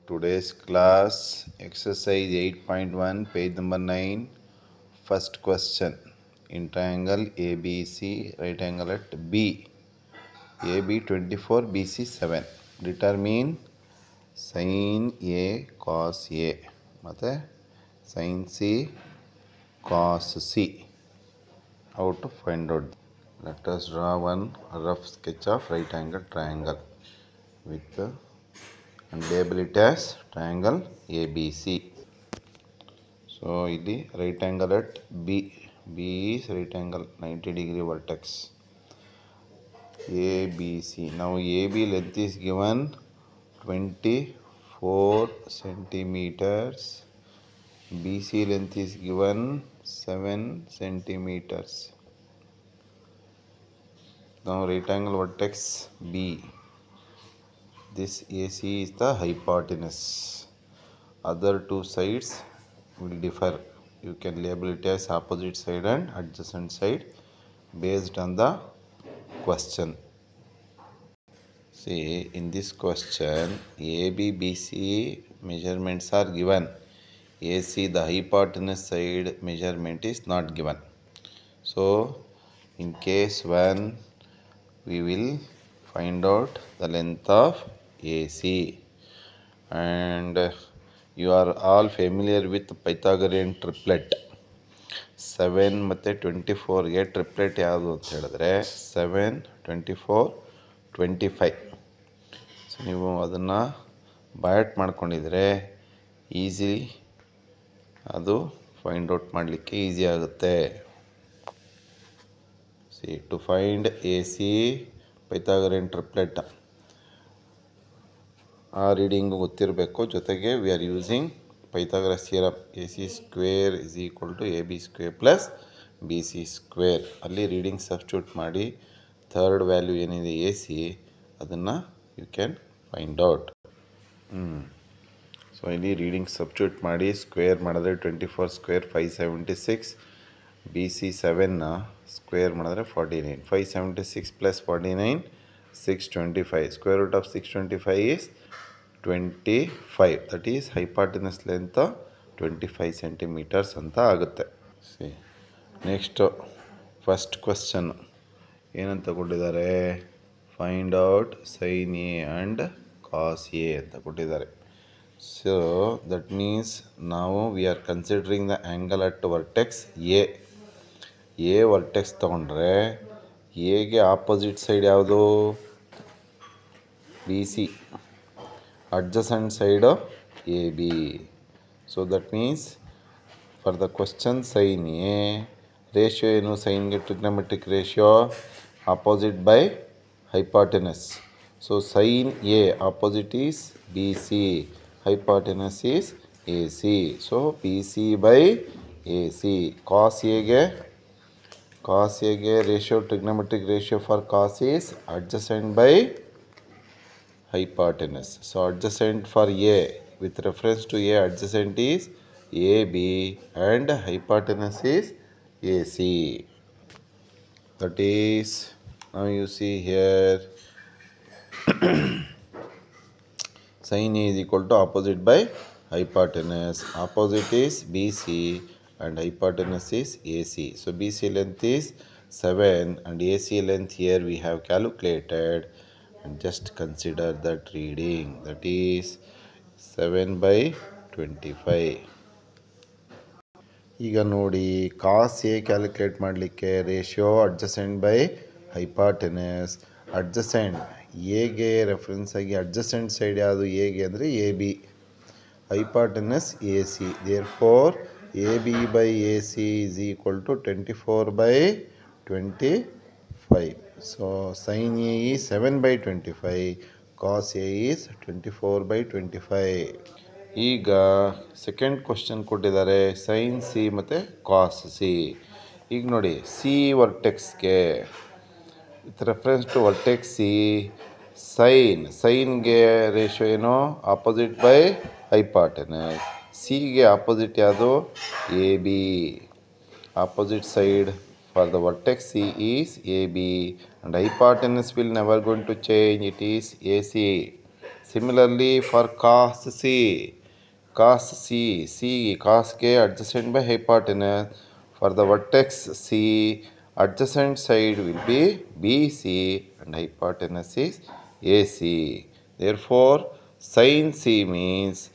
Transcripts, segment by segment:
Today's class, exercise 8.1, page number 9, first question. In triangle ABC, right angle at B. AB 24, BC 7. Determine sin A cos A. ಮತ್ತೆ sin C cos C. How to find out? Let us draw one rough sketch of right angle triangle with and label it as triangle ABC. So ಇಲ್ಲಿ right angle at B. B is right angle 90 degree vertex. ABC. Now AB length is given 24 centimeters. BC length is given 7 centimeters. Now right angle vertex B. This AC is the hypotenuse. Other two sides will differ. You can label it as opposite side and adjacent side based on the question. See, in this question, AB, BC measurements are given. AC, the hypotenuse side measurement is not given. So, in case 1, we will find out the length of AC. And you are all familiar with Pythagorean triplet. 7 ಮತ್ತು 24ಗೆ triplet ಯಾವುದು ಅಂತ ಹೇಳಿದ್ರೆ 7, 24, 25. So ನೀವು ಅದನ್ನು ಬಯಾಟ್ ಮಾಡ್ಕೊಂಡಿದ್ರೆ easily ಅದು find out ಮಾಡಲಿಕ್ಕೆ easy ಆಗುತ್ತೆ. See to find AC Pythagorean triplet ಆ ರೀಡಿಂಗ್ ಗೊತ್ತಿರಬೇಕು. ಜೊತೆಗೆ we are using Pythagoras theorem. AC square is equal to AB square plus BC square. ಅಲ್ಲಿ ರೀಡಿಂಗ್ ಸಬ್ಸ್ಟಿಟ್ಯೂಟ್ ಮಾಡಿ ಥರ್ಡ್ ವ್ಯಾಲ್ಯೂ ಏನಿದೆ AC ಅದನ್ನು you can find out. So ಇಲ್ಲಿ reading substitute ಮಾಡಿ square ಮಾಡಿದ್ರೆ 24 ಸ್ಕ್ವೇರ್ 576. BC 7ನ ಸ್ಕ್ವೇರ್ ಮಾಡಿದ್ರೆ 49. 576 plus 49 625. Square root of 625 is 25. That is hypotenuse length 25 centimetres ಅಂತ ಆಗುತ್ತೆ. ಸಿ ನೆಕ್ಸ್ಟ್ ಫಸ್ಟ್ ಕ್ವಶನ್ ಏನಂತ ಕೊಟ್ಟಿದ್ದಾರೆ? Find out sine A and cos A ಅಂತ ಕೊಟ್ಟಿದ್ದಾರೆ. ಸೊ ದಟ್ ಮೀನ್ಸ್ ನಾವು we are considering the angle at vertex A vertex ತೊಗೊಂಡ್ರೆ ಎಗೆ opposite side ಯಾವುದು? BC. Adjacent side of AB. So that means for the question sin A, ratio ಏನು ಸೈನ್ಗೆ? Trigonometric ratio opposite by hypotenuse. So sin A opposite is BC, hypotenuse is AC. So BC by AC. Cos A ಗೆ ratio trigonometric ratio for cos is adjacent by hypotenuse. So adjacent for A, with reference to A, adjacent is AB and hypotenuse is AC. That is, now you see here sin A is equal to opposite by hypotenuse. Opposite is BC and hypotenuse is AC. So BC length is 7 and AC length here we have calculated. And just consider that reading, that is 7 by 25. ಈಗ ನೋಡಿ, cos A calculate ಮಾಡಲಿಕ್ಕೆ ratio adjacent by hypotenuse. Adjacent ಎಗೆ reference ಆಗಿ adjacent side ಯಾವುದು ಎಗೆ ಅಂದರೆ AB, hypotenuse AC. Therefore AB by AC is equal to 24 by 25. So sin A is 7 by 25, cos A is 24 by 25. ಈಗ second question ಕೊಟ್ಟಿದ್ದಾರೆ sin C ಮತ್ತು cos C. ಈಗ ನೋಡಿ, C ವರ್ಟೆಕ್ಸ್ಗೆ with reference to vertex C, ಸೈನ್ಗೆ ratio ಏನು? Opposite by hypotenuse. ಸಿಗೆ opposite ಯಾವುದು? AB. Opposite side for the vertex C is AB and hypotenuse will never going to change, it is AC. Similarly, for cos C, cos K adjacent by hypotenuse. For the vertex C, adjacent side will be BC and hypotenuse is AC. Therefore, sin C means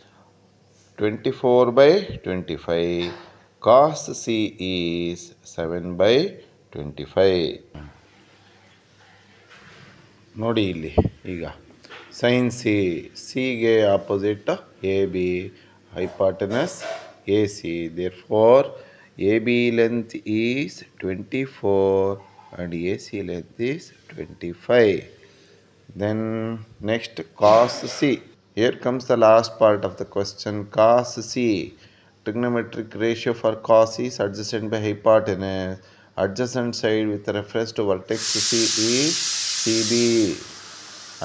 24 by 25. Cos C is 7 by 25. ನೋಡಿ ಇಲ್ಲಿ ಈಗ sign ಸಿಗೆ opposite A B hypotenuse AC. Therefore, AB length is 24 and AC length is 25. Then next cos C. Here comes the last part of the question. Cos C. Trigonometric ratio for cos is adjacent by hypotenuse. Adjacent side with reference to vertex C is CB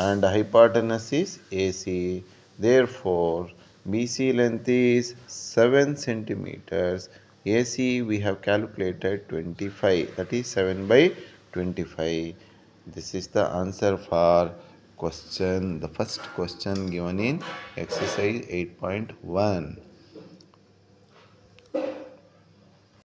and hypotenuse is AC. Therefore, BC length is 7 centimeters. AC we have calculated 25. That is 7 by 25. This is the answer for question, the first question given in exercise 8.1.